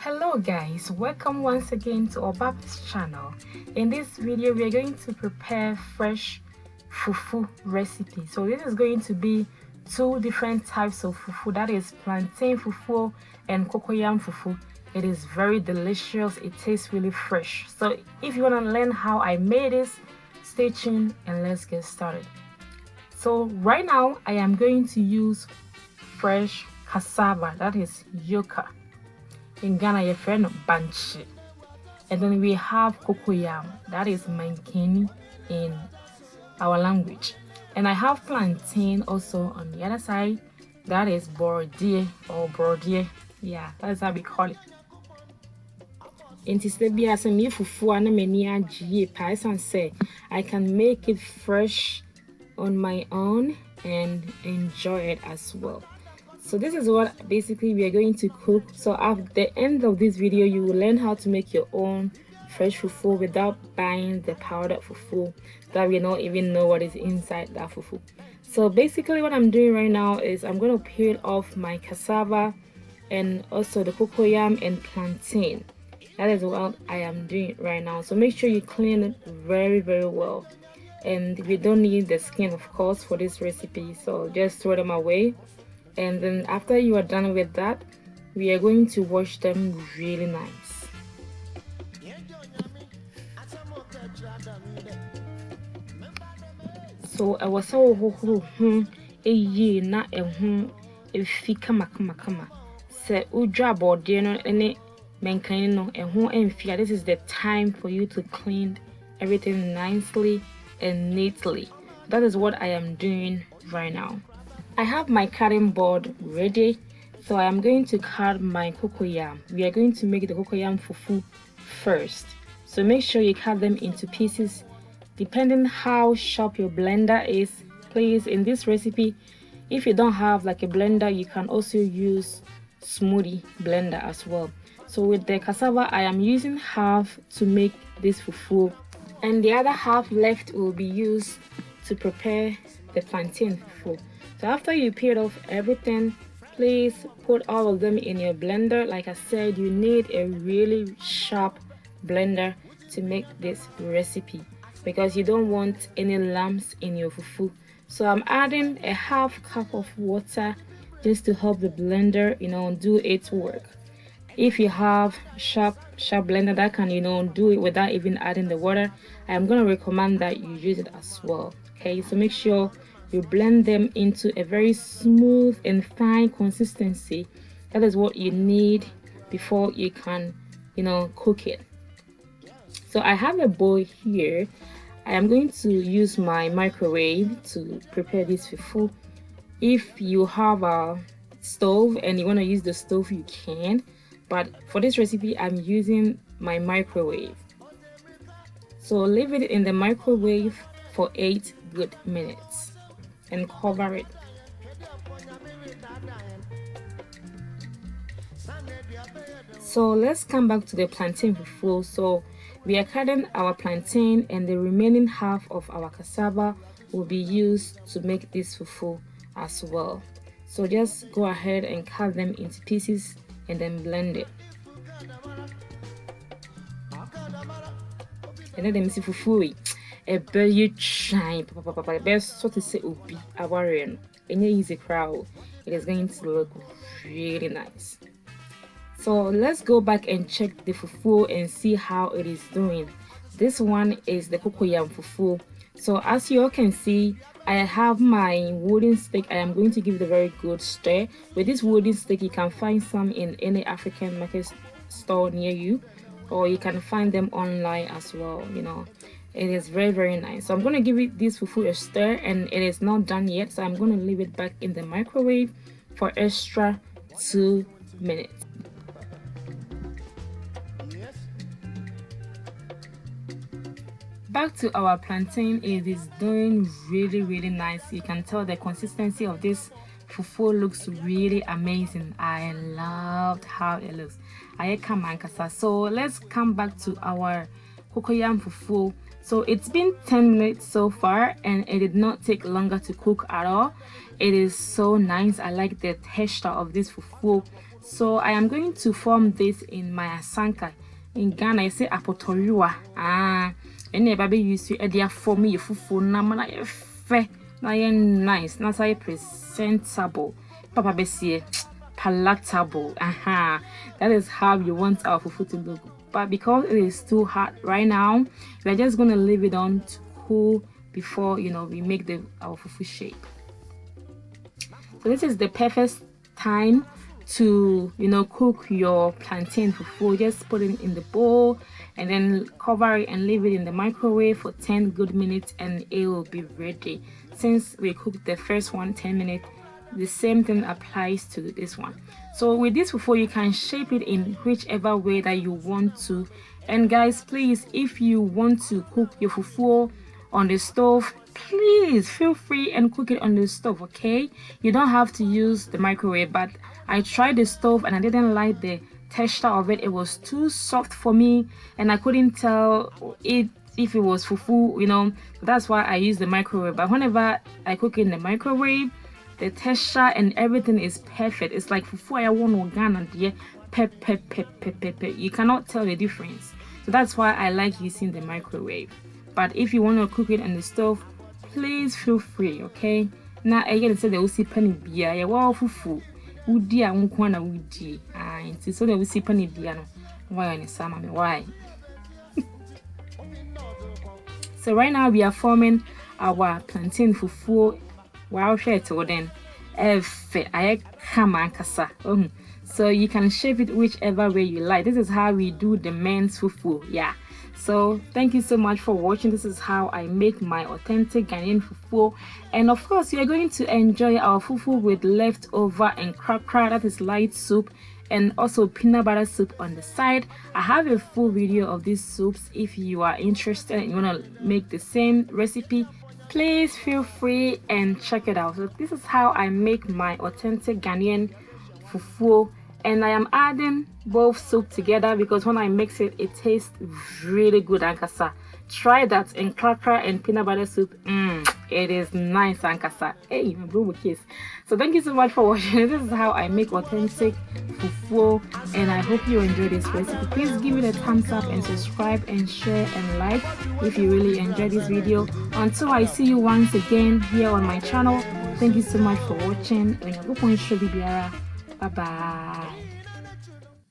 Hello guys, welcome once again to OBAAPA'S channel. In this video we are going to prepare fresh fufu recipe. So this is going to be two different types of fufu, that is plantain fufu and cocoyam fufu. It is very delicious, it tastes really fresh. So if you want to learn how I made this, stay tuned and let's get started. So right now I am going to use fresh cassava, that is yucca. In Ghana, your friend banchi. And then we have cocoyam, that is mankeni in our language. And I have plantain also on the other side, that is borodie or borodie. Yeah, that's how we call it. Instead be as a me fufu and many GA pies and say I can make it fresh on my own and enjoy it as well. So this is what basically we are going to cook. So at the end of this video you will learn how to make your own fresh fufu without buying the powdered fufu that we don't even know what is inside that fufu. So basically what I'm doing right now is I'm going to peel off my cassava and also the cocoyam and plantain. That is what I am doing right now. So make sure you clean it very well, and we don't need the skin of course for this recipe, so just throw them away. And then after you are done with that, we are going to wash them really nice. So I was so a ye na a fika makama say udra body no any mankind no and fear. This is the time for you to clean everything nicely and neatly. That is what I am doing right now. I have my cutting board ready, so I am going to cut my cocoyam. We are going to make the cocoyam fufu first, so make sure you cut them into pieces depending how sharp your blender is. Please, in this recipe, if you don't have like a blender, you can also use smoothie blender as well. So with the cassava, I am using half to make this fufu, and the other half left will be used to prepare the plantain fufu. So after you peel off everything, please put all of them in your blender. Like I said, you need a really sharp blender to make this recipe because you don't want any lumps in your fufu. So I'm adding a half cup of water just to help the blender, do its work. If you have sharp blender that can, do it without even adding the water, I'm going to recommend that you use it as well. Okay, so make sure you blend them into a very smooth and fine consistency. That is what you need before you can, cook it. So I have a bowl here. I am going to use my microwave to prepare this fufu. If you have a stove and you want to use the stove, you can. But for this recipe, I'm using my microwave. So leave it in the microwave for 8 good minutes and cover it. So let's come back to the plantain fufu. So we are cutting our plantain, and the remaining half of our cassava will be used to make this fufu as well. So just go ahead and cut them into pieces and then blend it. And then the fufu a very shine best sort of say ubi awarian and easy crowd. It is going to look really nice. So let's go back and check the fufu and see how it is doing. This one is the cocoyam fufu. So as you all can see, I have my wooden stick. I am going to give it a very good stir. With this wooden stick, you can find some in any African market store near you, or you can find them online as well. It is very nice. So I'm going to give this fufu a stir, and it is not done yet, so I'm going to leave it back in the microwave for extra 2 minutes. Back to our plantain. It is doing really nice. You can tell the consistency of this fufu looks really amazing. I loved how it looks. So let's come back to our cocoyam fufu. So it's been 10 minutes so far, and it did not take longer to cook at all. It is so nice. I like the texture of this fufu. So I am going to form this in my asanka. In Ghana, I say apotoriwa. And never be used to idea for me fufu na fe na nice na say presentable. Papa Bessie palatable. That is how you want our fufu to look. But because it is too hot right now, we're just gonna leave it on to cool before we make our fufu shape. So this is the perfect time to cook your plantain fufu. Just put it in the bowl and then cover it and leave it in the microwave for 10 good minutes and it will be ready. Since we cooked the first one 10 minutes, the same thing applies to this one. So with this fufu, you can shape it in whichever way that you want to. And guys, please, if you want to cook your fufu on the stove, please feel free and cook it on the stove, okay? You don't have to use the microwave. But I tried the stove and I didn't like the texture of it. It was too soft for me and I couldn't tell if it was fufu, that's why I use the microwave. But whenever I cook in the microwave, the texture and everything is perfect. It's like fufu I want organ and you cannot tell the difference. So that's why I like using the microwave. But if you want to cook it on the stove, please feel free, okay? Now again, say the usi penny beer, ya wow fufu. Udi a unkwana udi. It's so the usi penny beer no. Why on sama me why? So right now we are forming our plantain fufu. Wow, share it then. I come kasa. So you can shape it whichever way you like. This is how we do the men's fufu. Yeah. So thank you so much for watching. This is how I make my authentic Ghanaian fufu. And of course, you are going to enjoy our fufu with leftover and crackra, that is light soup, and also peanut butter soup on the side. I have a full video of these soups. If you are interested and you want to make the same recipe, please feel free and check it out. So this is how I make my authentic Ghanaian fufu. And I am adding both soup together because when I mix it, it tastes really good. Ankasa, try that in cracker and peanut butter soup. It is nice, Ankasa. Hey, my boo kiss. So thank you so much for watching. This is how I make authentic fufu, and I hope you enjoy this recipe. Please give it a thumbs up and subscribe and share and like if you really enjoyed this video. Until I see you once again here on my channel, thank you so much for watching. Bye bye.